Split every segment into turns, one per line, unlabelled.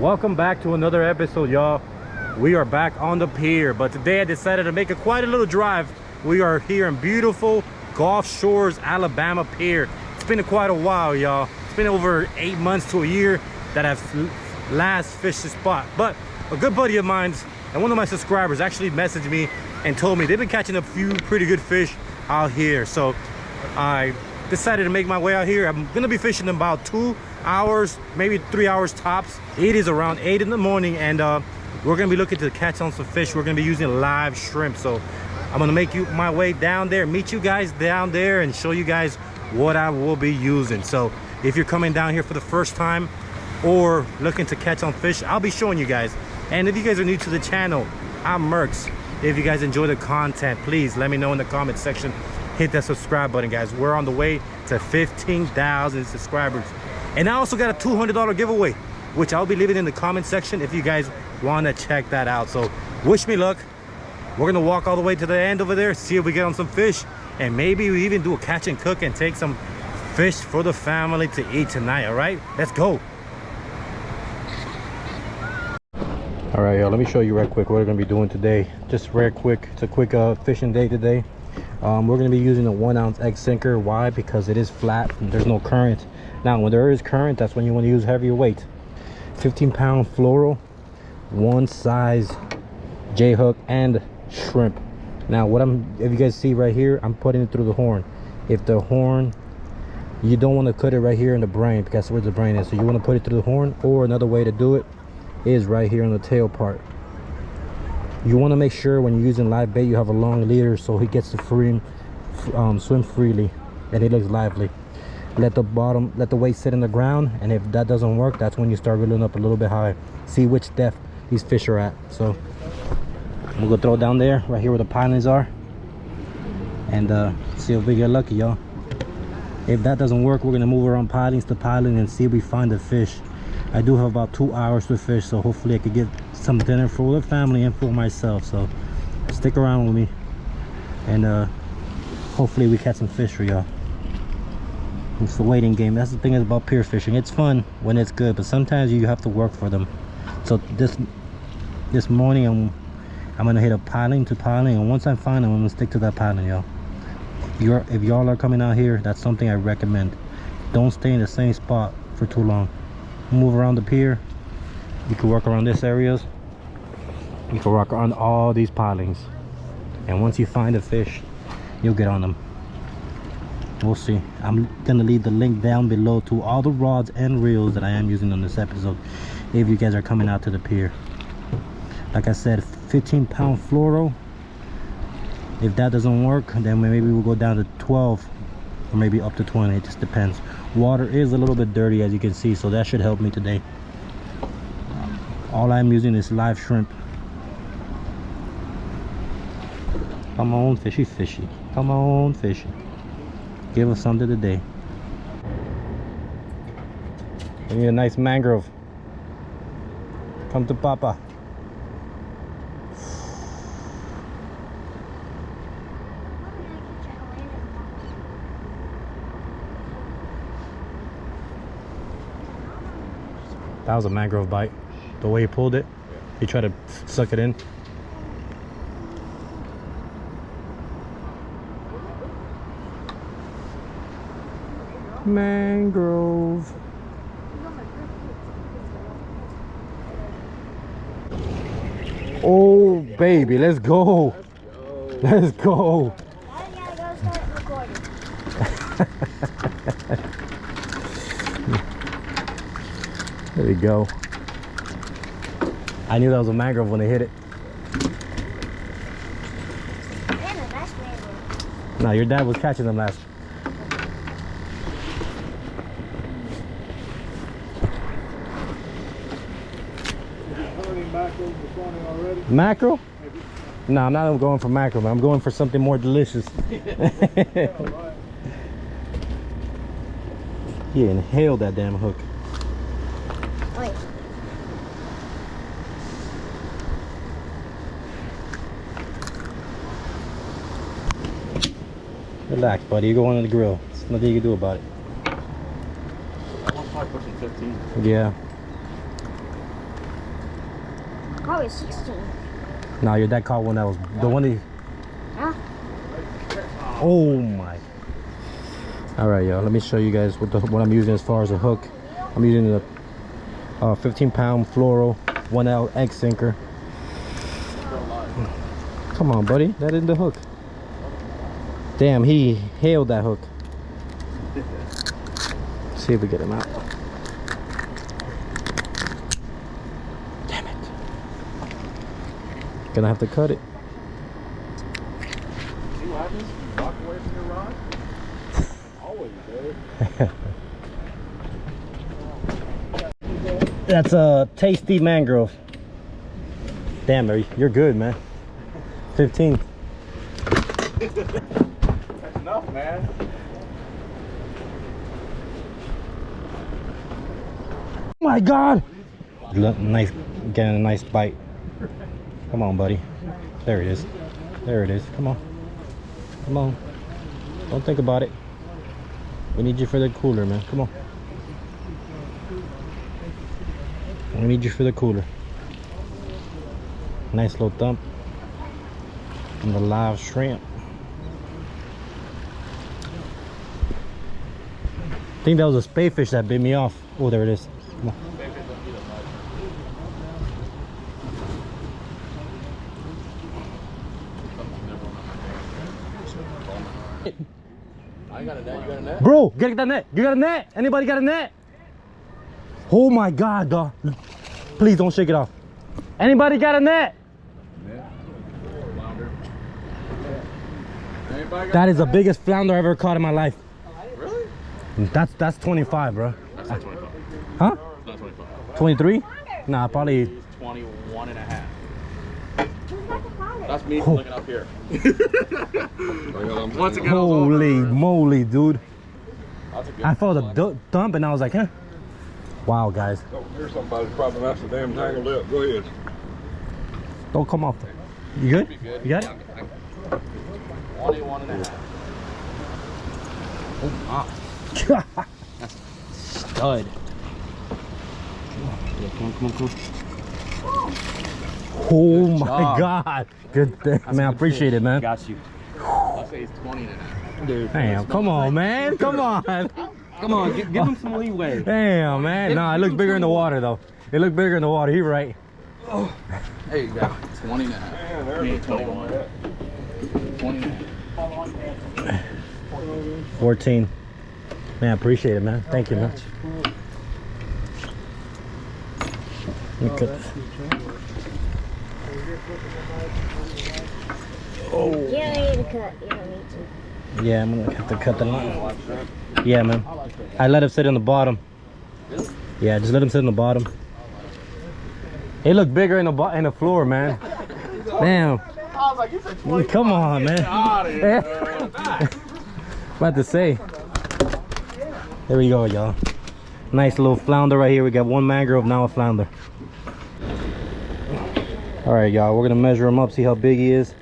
Welcome back to another episode, y'all. We are back on the pier, but today I decided to make quite a little drive. We are here in beautiful Gulf Shores, Alabama Pier. It's been quite a while, y'all. It's been over 8 months to a year that I've last fished this spot. But a good buddy of mine and one of my subscribers actually messaged me and told me they've been catching a few pretty good fish out here. So I decided to make my way out here. I'm gonna be fishing in about 2 hours, maybe 3 hours tops. It is around 8 in the morning, and we're gonna be looking to catch on some fish. We're gonna be using live shrimp. So I'm gonna make my way down there, meet you guys down there, and show you guys what I will be using. So if you're coming down here for the first time or looking to catch on fish, I'll be showing you guys. And if you guys are new to the channel, I'm Merks. If you guys enjoy the content, please let me know in the comment section. Hit that subscribe button, guys. We're on the way to 15,000 subscribers. And I also got a $200 giveaway, which I'll be leaving in the comment section if you guys want to check that out. So wish me luck. We're gonna walk all the way to the end over there, see if we get on some fish, and maybe we even do a catch and cook and take some fish for the family to eat tonight. All right, let's go. All right, y'all, let me show you right quick what we're gonna be doing today. Just real quick, it's a quick fishing day today. We're gonna be using a 1 ounce egg sinker. Why? Because it is flat and there's no current. Now when there is current, that's when you want to use heavier weight. 15-pound fluoro, one size J hook and shrimp. Now if you guys see right here, I'm putting it through the horn. If the horn, you don't want to cut it right here in the brain, because that's where the brain is. So you want to put it through the horn, or another way to do it is right here on the tail part. You want to make sure when you're using live bait you have a long leader so he gets to swim freely and it looks lively. Let the weight sit in the ground, and if that doesn't work, that's when you start reeling up a little bit high. See which depth these fish are at. So we'll go throw it down there right here where the pilings are, and see if we get lucky, y'all. If that doesn't work, we're gonna move around pilings to piling and see if we find a fish. I do have about 2 hours to fish, so hopefully I could get some dinner for the family and for myself. So stick around with me, and hopefully we catch some fish for y'all. It's the waiting game. That's the thing about pier fishing. It's fun when it's good, but sometimes you have to work for them. So this morning I'm gonna hit a piling to piling, and once I find them, I'm gonna stick to that piling, y'all. If y'all are coming out here, that's something I recommend. Don't stay in the same spot for too long. Move around the pier. You can work around this areas. You can work around all these pilings, and once you find a fish, you'll get on them. We'll see. I'm gonna leave the link down below to all the rods and reels that I am using on this episode if you guys are coming out to the pier. Like I said, 15-pound fluoro. If that doesn't work, then maybe we'll go down to 12 or maybe up to 20. It just depends. Water is a little bit dirty, as you can see, so that should help me today. All I'm using is live shrimp. Come on, fishy fishy. Come on, fishy. Give us something today. We need a nice mangrove. Come to Papa. That was a mangrove bite. The way he pulled it, he tried to suck it in. Mangrove. Oh baby, let's go. Let's go. There we go. I knew that was a mangrove when they hit it. No, your dad was catching them last. Mackerel? No, I'm not going for mackerel, but I'm going for something more delicious. He inhaled that damn hook. Wait. Relax, buddy. You're going on the grill. There's nothing you can do about it.
I want 5 pushing 15.
Yeah.
Probably 16.
No, your dad caught one that was the one that.
Huh?
Oh my. All right, y'all. Let me show you guys what I'm using as far as a hook. I'm using the 15-pound fluoro 1L egg sinker. Come on, buddy. That isn't the hook. Damn, he hailed that hook. Let's see if we get him out. Damn it. Gonna have to cut it.
See what happens? You walk away from your rod? Always, dude.
That's a tasty mangrove. Damn, you're good, man. 15.
That's enough, man.
Oh my God! Nice, getting a nice bite. Come on, buddy. There it is. There it is. Come on. Come on. Don't think about it. We need you for the cooler, man. Come on. We need you for the cooler. Nice little thump on the live shrimp. I think that was a spadefish that bit me off. Oh, there it is. Come on.
I got a net. You got a net?
Bro, get that net. You got a net? Anybody got a net? Oh my God, dog. Please don't shake it off. Anybody got a net?
Flounder.
That is the biggest flounder I've ever caught in my life.
Really?
That's 25, bro.
That's not 25.
Huh?
It's not 25.
23? Nah, probably.
It's 21 and a half. That's me looking up here. Once again,
Holy moly, dude.
That's a good
I felt a
one.
thump and I was like, huh? Wow, guys.
Oh, here's somebody's probably that's the damn tangled up. Go ahead.
Don't come off. You good?
Be good.
You got it?
21 and a half.
Oh,
That's stud. Come on.
Oh
Good
my
job.
God. Good thing. Man, I appreciate it, man.
Got you. I'll say it's 20 and a half. Dude.
Damn, come on, man. Come on.
Come on, give him some leeway.
Damn, man. Nah, it looked bigger in the water, though. It looked bigger in the water. You're right.
Oh, there you go. 20 and a half.
Man, there's
Me,
a
21. 20 and a half.
14. Man, I appreciate it, man. Thank you, man. Let me cut this.
You don't need to cut. You don't need to.
Yeah, I'm gonna have to cut the line. Yeah, man. I let him sit in the bottom. Yeah, just let him sit in the bottom. It looked bigger in the floor, man. Damn.
I was like, you said 20.
Come on, man.
Out of here,
About to say. There we go, y'all. Nice little flounder right here. We got one mangrove, now a flounder. All right, y'all. We're gonna measure him up, see how big he is.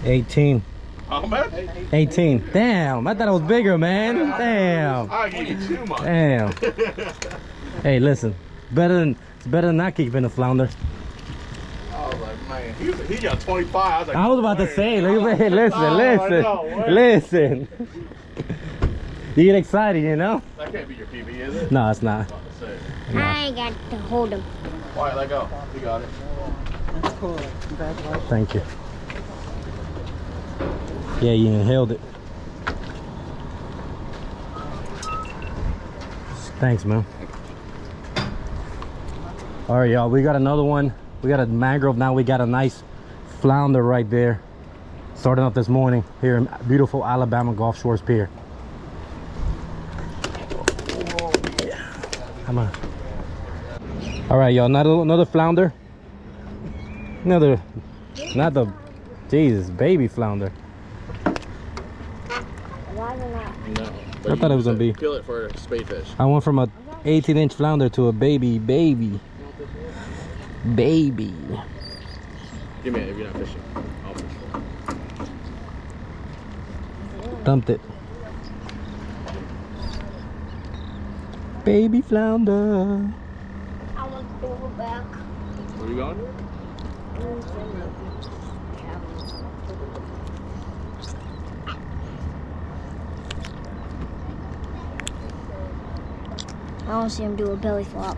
18.
How much?
18. Damn, I thought it was bigger, man. Damn.
I give you too much.
Damn. Hey, listen. It's better than not keeping a flounder.
I was like, man, he got 25. I was like,
I was about to
wait.
say, listen. Listen. You get excited, you know?
That can't be your PB, is it?
No, it's not.
I was about to say.
I got to hold him.
All right, let go. You got it.
That's cool. Congratulations.
Thank you. Yeah, you inhaled it. Thanks, man. All right, y'all. We got another one. We got a mangrove. Now we got a nice flounder right there. Starting up this morning here in beautiful Alabama Gulf Shores Pier. Come on. All right, y'all. Another flounder. Not the Jesus baby flounder.
Why not?
No.
I thought it was gonna be.
Kill it for a spadefish.
I went from a 18-inch flounder to a baby.
Give me it if you're not fishing. I'll fish it.
Dumped it. Baby flounder.
I want to go back.
Where you going?
I want to see him do a belly flop.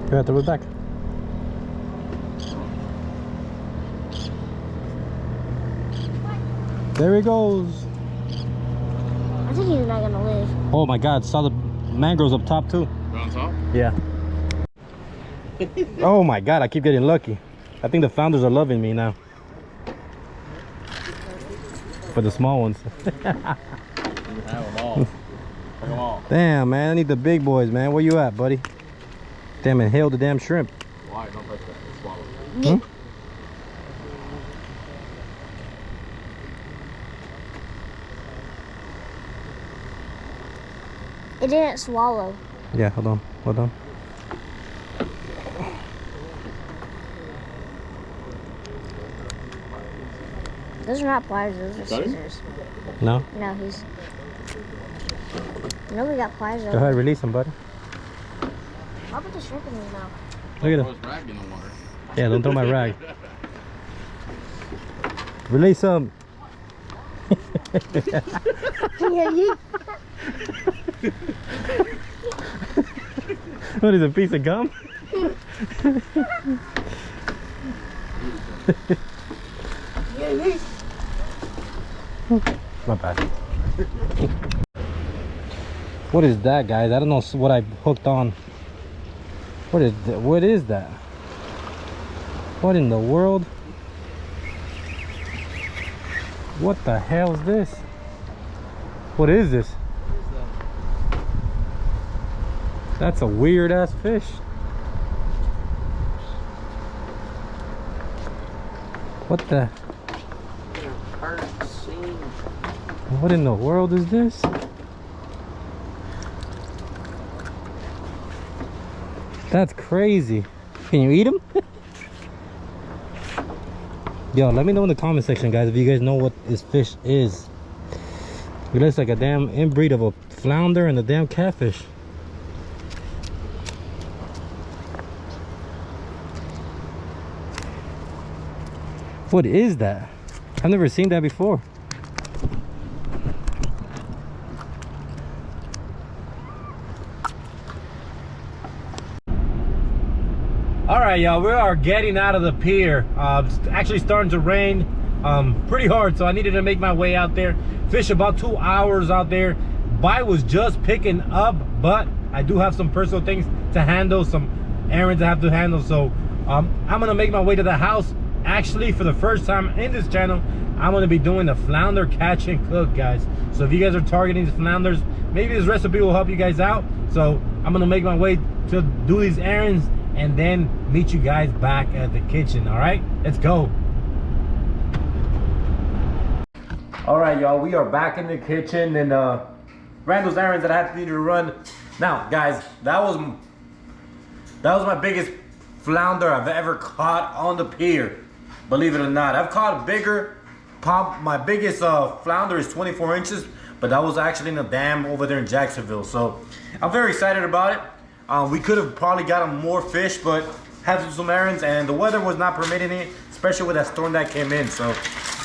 You have to throw it back. There he goes.
I think he's not gonna live.
Oh my God, saw the mangroves up top too.
Go on top?
Yeah. Oh my God, I keep getting lucky. I think the founders are loving me now. For the small ones.
You can have them all. Take them all.
Damn, man, I need the big boys, man. Where you at, buddy? Damn, inhale the damn shrimp.
Why? Don't touch that. It's swallowed.
Hmm?
It didn't swallow.
Yeah, hold on, hold on.
Those are not pliers, those are
Got him?
scissors.
No?
No, he's... No, we got pliers
Go
though.
ahead, release him, buddy.
I'll put the shrimp in his mouth.
Look at
Throw
him.
his rag in the water.
Yeah, don't throw my rag. Release him. What is a piece of gum? My bad. What is that, guys? I don't know what I hooked on. What is that? What in the world? What the hell is this? What is this? That's a weird ass fish. What the? What in the world is this? That's crazy. Can you eat him? Yo, let me know in the comment section, guys, if you guys know what this fish is. It looks like a damn inbreed of a flounder and a damn catfish. What is that? I've never seen that before. All right, y'all, we are getting out of the pier. It's actually starting to rain pretty hard, so I needed to make my way out there. Fish about 2 hours out there. Bite was just picking up, but I do have some personal things to handle, some errands I have to handle. So I'm gonna make my way to the house. Actually, for the first time in this channel, I'm gonna be doing the flounder catch and cook, guys. So if you guys are targeting these flounders, maybe this recipe will help you guys out. So I'm gonna make my way to do these errands and then meet you guys back at the kitchen. All right, let's go. All right, y'all, we are back in the kitchen and ran those errands that I had to run. Now, guys, that was my biggest flounder I've ever caught on the pier. Believe it or not, I've caught bigger. My biggest flounder is 24 inches, but that was actually in a dam over there in Jacksonville. So I'm very excited about it. We could have probably gotten more fish, but had to do some errands and the weather was not permitting it, especially with that storm that came in. So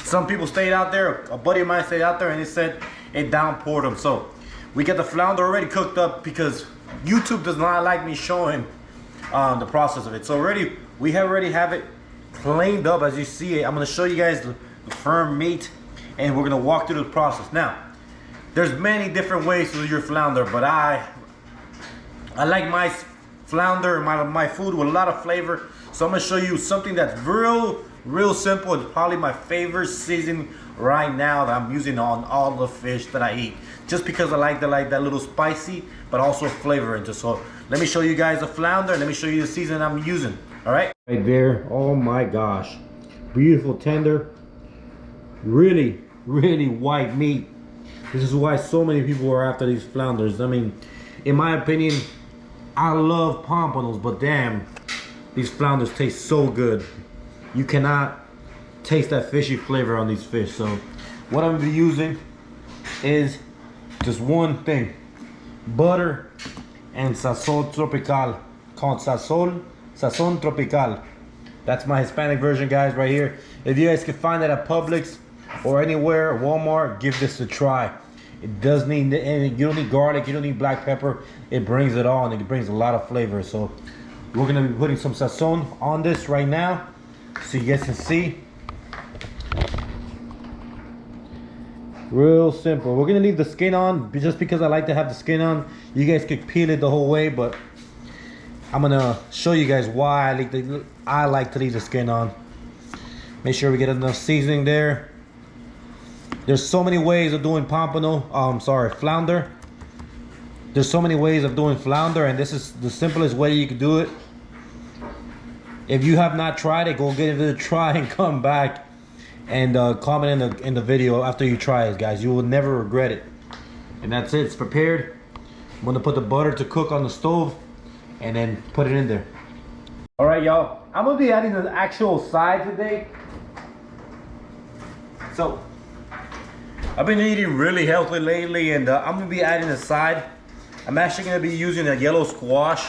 some people stayed out there. A buddy of mine stayed out there and he said it downpoured them. So we got the flounder already cooked up because YouTube does not like me showing the process of it. So we already have it cleaned up as you see it. I'm going to show you guys the firm meat and we're going to walk through the process. Now, there's many different ways to do your flounder, but I like my flounder, my food with a lot of flavor. So I'm going to show you something that's real simple. It's probably my favorite seasoning right now that I'm using on all the fish that I eat. Just because I like that little spicy, but also flavor into. So let me show you guys the flounder and let me show you the seasoning I'm using. All right. Right there. Oh my gosh. Beautiful tender. Really white meat. This is why so many people are after these flounders. I mean, in my opinion, I love pompanos, but damn, these flounders taste so good. You cannot taste that fishy flavor on these fish. So what I'm gonna be using is just one thing: butter and sazon tropical, called sazon tropical. That's my Hispanic version, guys, right here. If you guys can find that at Publix or anywhere, Walmart, give this a try. It does need, and you don't need garlic, you don't need black pepper. It brings it all, and it brings a lot of flavor. So we're gonna be putting some sazon on this right now, so you guys can see. Real simple. We're gonna leave the skin on just because I like to have the skin on. You guys could peel it the whole way, but I'm gonna show you guys why I like to leave the skin on. Make sure we get enough seasoning there. There's so many ways of doing flounder. There's so many ways of doing flounder, and this is the simplest way you can do it. If you have not tried it, go give it a try and come back and comment in the video after you try it, guys. You will never regret it. And that's it. It's prepared. I'm gonna put the butter to cook on the stove and then put it in there. All right, y'all. I'm gonna be adding the actual side today. So I've been eating really healthy lately, and I'm gonna be adding a side. I'm actually gonna be using a yellow squash.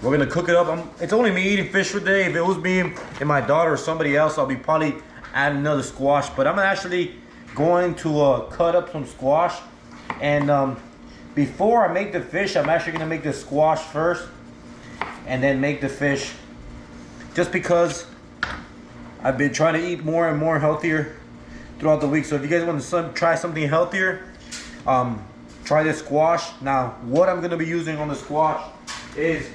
We're gonna cook it up. It's only me eating fish for today. If it was me and my daughter or somebody else, I'll be probably adding another squash. But I'm actually going to cut up some squash. And before I make the fish, I'm actually gonna make the squash first and then make the fish. Just because I've been trying to eat more and more healthier throughout the week. So if you guys want to try something healthier, try this squash. Now, what I'm gonna be using on the squash is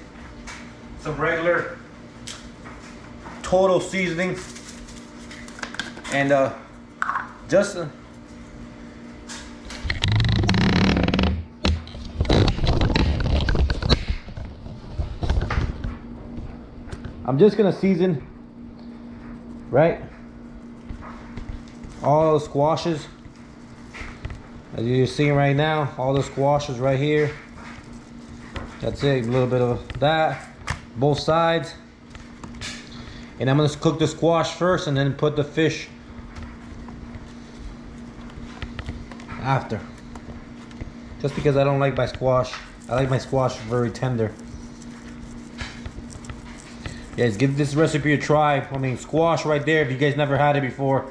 some regular total seasoning and just I'm just gonna season, right, all the squashes. As you're seeing right now, all the squashes right here. That's it, a little bit of that, both sides. And I'm gonna cook the squash first and then put the fish after. Just because I don't like my squash. I like my squash very tender. Guys, give this recipe a try. I mean, squash right there, if you guys never had it before.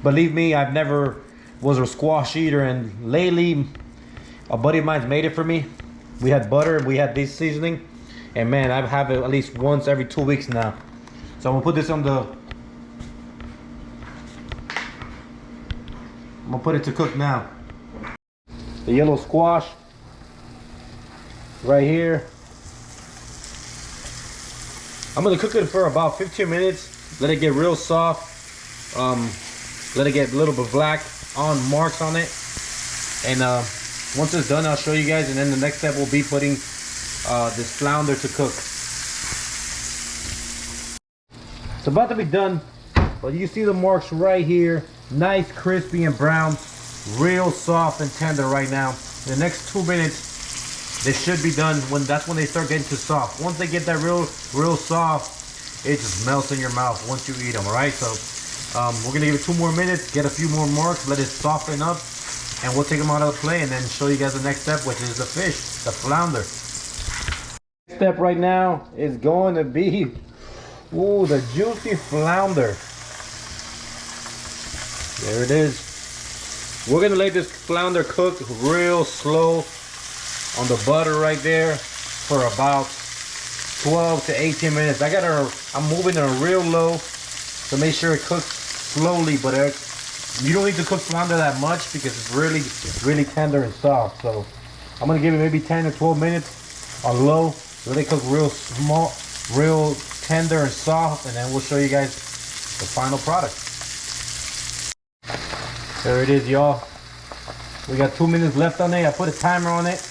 Believe me, I've never was a squash eater, and lately a buddy of mine's made it for me. We had butter, we had this seasoning, and man, I have it at least once every 2 weeks now. So I'm gonna put this on I'm gonna put it to cook now. The yellow squash right here. I'm gonna cook it for about 15 minutes. Let it get real soft. Let it get a little bit black marks on it. And once it's done, I'll show you guys. And then the next step will be putting this flounder to cook. It's about to be done, but you see the marks right here. Nice, crispy, and brown. Real soft and tender right now. In the next 2 minutes, they should be done. That's when they start getting too soft. Once they get that real soft, it just melts in your mouth once you eat them. All right, so we're gonna give it 2 more minutes, get a few more marks, let it soften up, and we'll take them out of the plate and then show you guys the next step, which is the fish, the flounder. Step right now is going to be, ooh, the juicy flounder. There it is. We're gonna let this flounder cook real slow on the butter right there for about 12 to 18 minutes. I'm moving it real low to make sure it cooks slowly, but you don't need to cook flounder that much because it's really tender and soft. So I'm gonna give it maybe 10 to 12 minutes on low. Let it cook real small, real tender and soft, and then we'll show you guys the final product. There it is, y'all. We got 2 minutes left on it. I put a timer on it.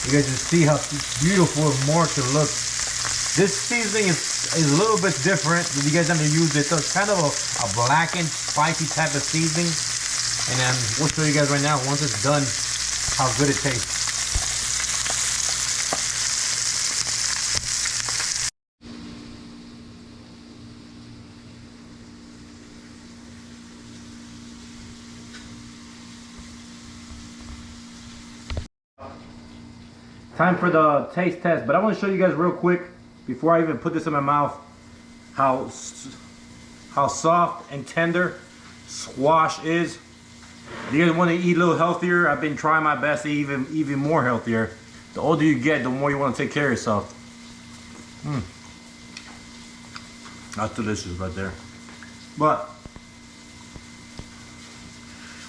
You guys just see how beautiful and marked it looks. This seasoning is a little bit different if you guys never used it. So it's kind of a blackened, spicy type of seasoning. And then we'll show you guys right now, once it's done, how good it tastes. Time for the taste test, but I want to show you guys real quick before I even put this in my mouth how soft and tender squash is. If you guys want to eat a little healthier, I've been trying my best to eat even more healthier. The older you get, the more you want to take care of yourself. That's delicious right there. But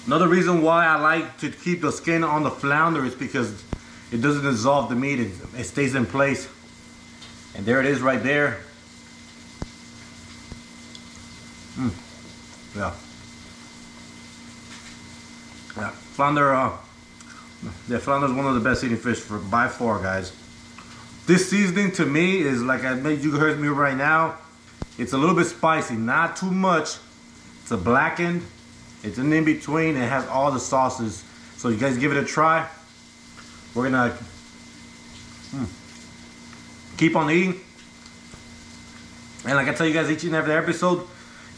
another reason why I like to keep the skin on the flounder is because it doesn't dissolve the meat. It stays in place. And there it is right there. Yeah. Yeah, flounder. Yeah, flounder is one of the best eating fish by far, guys. This seasoning to me is like I made you heard me right now. It's a little bit spicy, not too much. It's a blackened. It's an in between. It has all the sauces. So you guys give it a try. We're gonna keep on eating. And like I tell you guys each and every episode,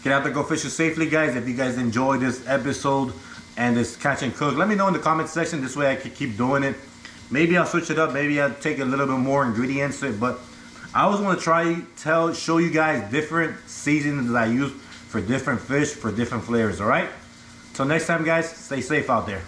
get out there, go fishing safely, guys. If you guys enjoy this episode and this catch and cook, let me know in the comment section. This way I can keep doing it. Maybe I'll switch it up. Maybe I'll take a little bit more ingredients to it. But I always want to show you guys different seasonings that I use for different fish, for different flavors. All right. Till next time, guys. Stay safe out there.